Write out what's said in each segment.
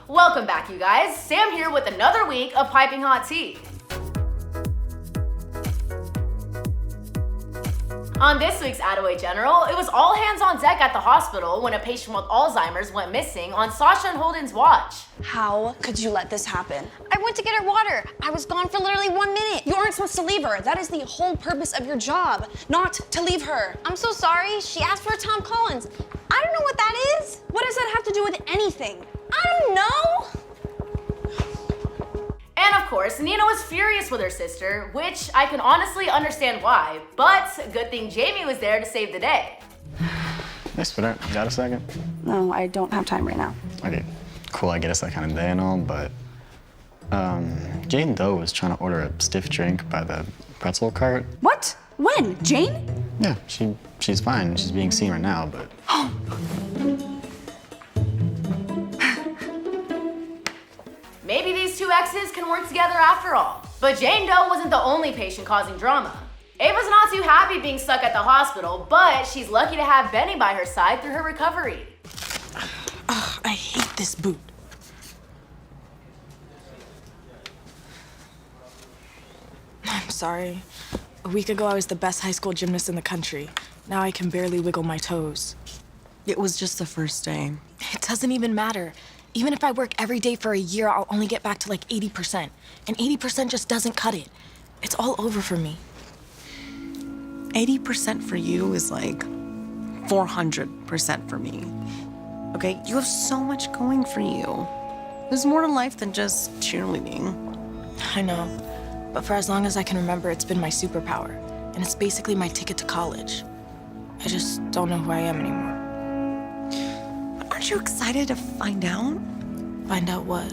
Welcome back, you guys. Sam here with another week of Piping Hot Tea. On this week's Attaway General, it was all hands on deck at the hospital when a patient with Alzheimer's went missing on Sasha and Holden's watch. How could you let this happen? I went to get her water. I was gone for literally 1 minute. You aren't supposed to leave her. That is the whole purpose of your job, not to leave her. I'm so sorry. She asked for Tom Collins. I don't know what that is. What does that have to do with anything? I don't know. And of course, Nina was furious with her sister, which I can honestly understand why, but good thing Jamie was there to save the day. Yes, but you got a second? No, I don't have time right now. Okay, cool, I get it's that kind of day and all, but Jane Doe was trying to order a stiff drink by the pretzel cart. What? When? Jane? Yeah, she's fine. She's being seen right now, but... Maybe these two exes can work together after all. But Jane Doe wasn't the only patient causing drama. Ava's not too happy being stuck at the hospital, but she's lucky to have Benny by her side through her recovery. Ugh, I hate this boot. I'm sorry. A week ago, I was the best high school gymnast in the country. Now I can barely wiggle my toes. It was just the first day. It doesn't even matter. Even if I work every day for a year, I'll only get back to like 80%. And 80% just doesn't cut it. It's all over for me. 80% for you is like 400% for me. Okay, you have so much going for you. There's more to life than just cheerleading. I know. But for as long as I can remember, it's been my superpower. And it's basically my ticket to college. I just don't know who I am anymore. Aren't you excited to find out? Find out what?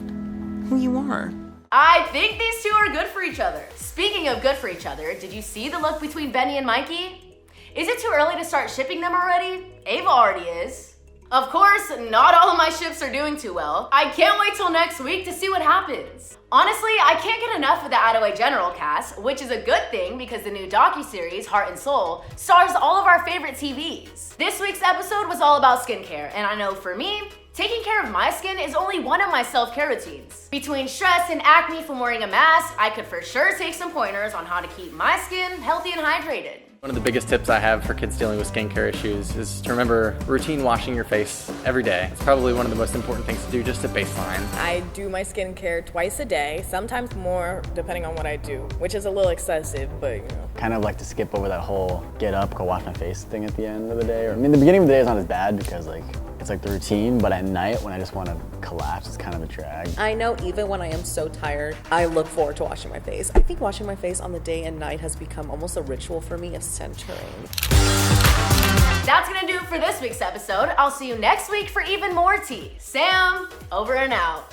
Who you are. I think these two are good for each other. Speaking of good for each other, did you see the look between Benny and Mikey? Is it too early to start shipping them already? Ava already is. Of course, not all of my ships are doing too well. I can't wait till next week to see what happens. Honestly, I can't get enough of the Attaway General cast, which is a good thing because the new docuseries, Heart and Soul, stars all of our favorite TVs. This week's episode was all about skincare, and I know for me, taking care of my skin is only one of my self-care routines. Between stress and acne from wearing a mask, I could for sure take some pointers on how to keep my skin healthy and hydrated. One of the biggest tips I have for kids dealing with skincare issues is to remember routine washing your face every day. It's probably one of the most important things to do, just a baseline. I do my skincare twice a day, sometimes more depending on what I do, which is a little excessive, but you know. Kind of like to skip over that whole get up, go wash my face thing at the end of the day. I mean, the beginning of the day is not as bad because it's like the routine, but at night when I just want to collapse, it's kind of a drag. I know even when I am so tired, I look forward to washing my face. I think washing my face on the day and night has become almost a ritual for me of centering. That's gonna do it for this week's episode. I'll see you next week for even more tea. Sam, over and out.